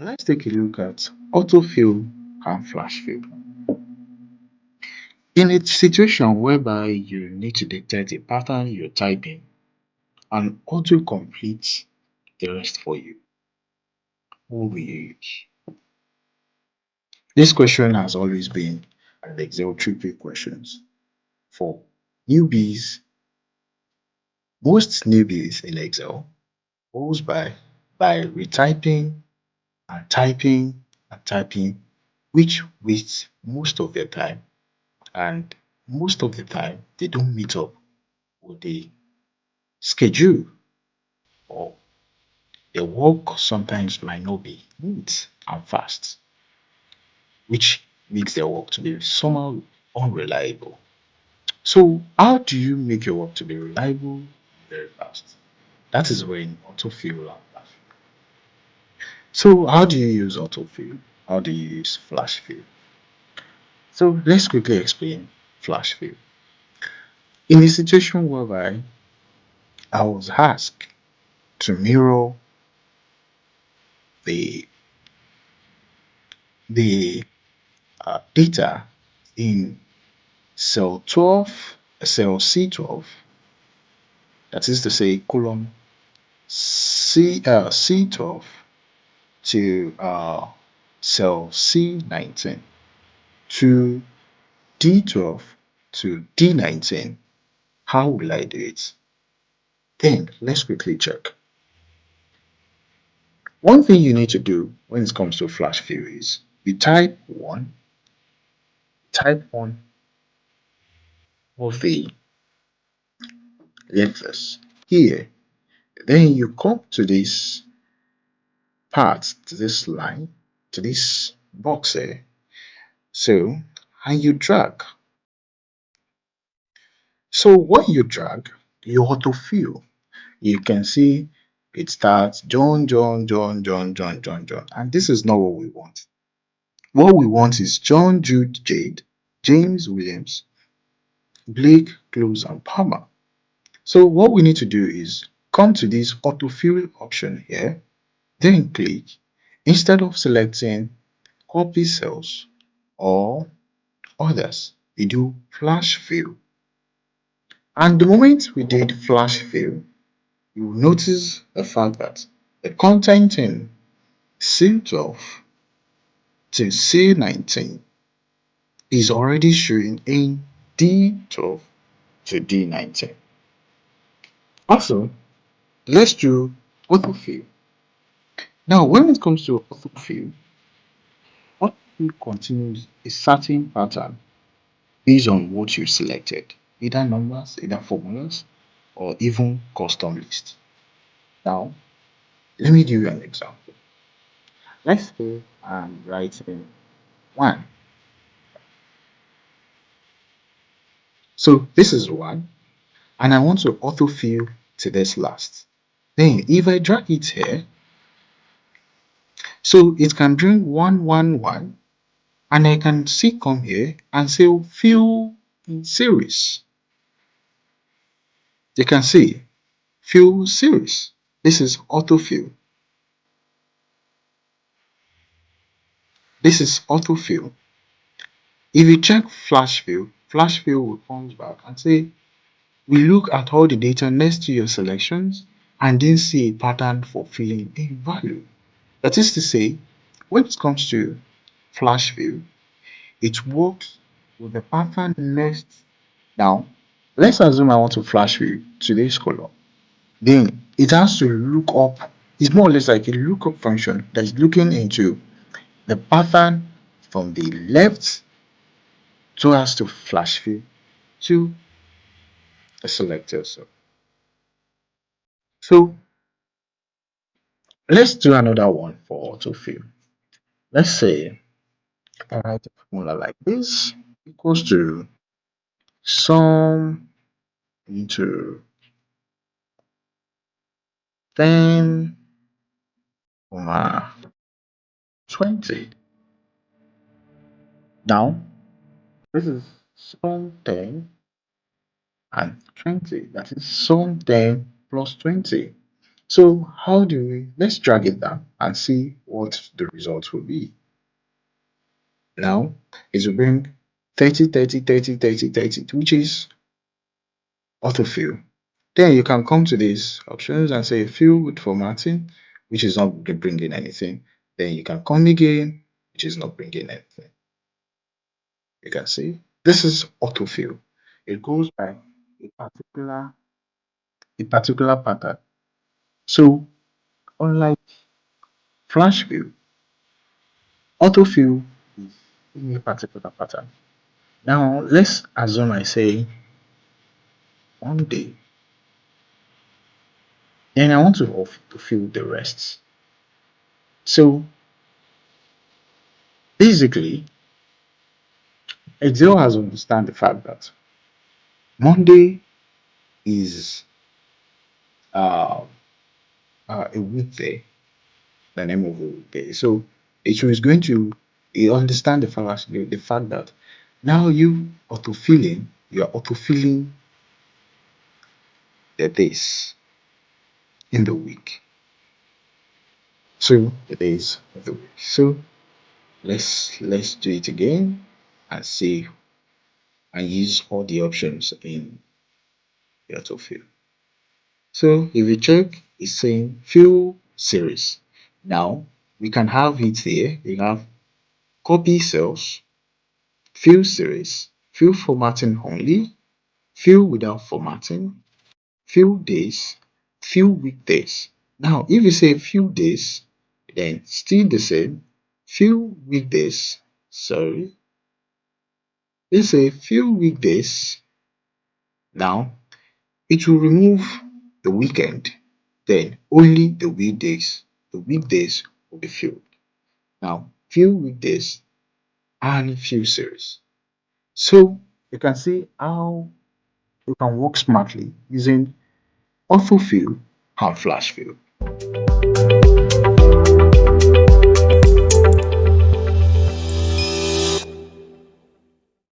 Let's take a look at AutoFill and FlashFill. In a situation whereby you need to dictate a pattern you're typing and auto completes the rest for you, what will you use? This question has always been an Excel tricky questions for newbies. Most newbies in Excel goes by retyping and typing and typing, which wastes most of their time, and most of the time they don't meet up with the schedule, or their work sometimes might not be neat and fast, which makes their work to be somehow unreliable. So how do you make your work to be reliable very fast? That is when autofill and flash. So how do you use autofill? How do you use flash fill? So let's quickly explain flash fill. In a situation whereby I was asked to mirror the the data in cell 12, cell C12, that is to say column C12 to cell C19 to D12 to D19. How will I do it? Then let's quickly check. One thing you need to do when it comes to flash fill is you type one of the letters here. Then you come to this part, to this line, to this box here. So, and you drag. So when you drag, you autofill. You can see it starts John, John, John, John, John, John, John. And this is not what we want. What we want is John, Jude, Jade, James, Williams, Blake, Close, and Palmer. So what we need to do is come to this autofill option here, then click. Instead of selecting copy cells or others, we do flash fill. And the moment we did flash fill, you will notice the fact that the content in C12 to C19 is already showing in D12 to D19. Also, let's do autofill. Now, when it comes to autofill, autofill continues a certain pattern based on what you selected, either numbers, either formulas, or even custom list. Now, let me give you an example. Let's say I'm writing 1. So this is 1, and I want to autofill to this last. Then if I drag it here, so it can bring 1, 1, 1, and I can see come here and say fill in series. You can see fill series. This is autofill. This is autofill. If you check flash fill will come back and say we look at all the data next to your selections and then see a pattern for filling a value. That is to say, when it comes to flash fill, it works with the pattern next. Now, let's assume I want to flash fill to this column. Then it has to look up. It's more or less like a lookup function that is looking into the pattern from the left so as to flash fill to the selected cell. So let's do another one for autofill. Let's say I write a formula like this equals to sum into 10, 20. Now this is sum 10 and 20. That is sum 10 plus 20. So how do we, let's drag it down and see what the results will be. Now it will bring 30, 30, 30, 30, 30, which is autofill. Then you can come to these options and say fill with formatting, which is not bringing anything. Then you can come again, which is not bringing anything. You can see this is autofill. It goes by a particular pattern. So unlike FlashFill, autofill is in a particular pattern. Now let's assume I say one day, then I want to fill the rest. So basically, Excel has understand the fact that Monday is uh, a weekday, the name of a weekday. So it is going to understand the fact that now you are autofilling the days in the week. So the days of the week. So let's do it again and see and use all the options in the autofill. So if you check, it's saying fill series. Now we can have it here. We have copy cells, fill series, fill formatting only, fill without formatting, fill days, fill weekdays. Now if you say few days, then still the same, few weekdays, sorry, let's say few weekdays. Now it will remove the weekend, then only the weekdays will be filled. Now few weekdays and few series. So you can see how you can work smartly using AutoFill and FlashFill.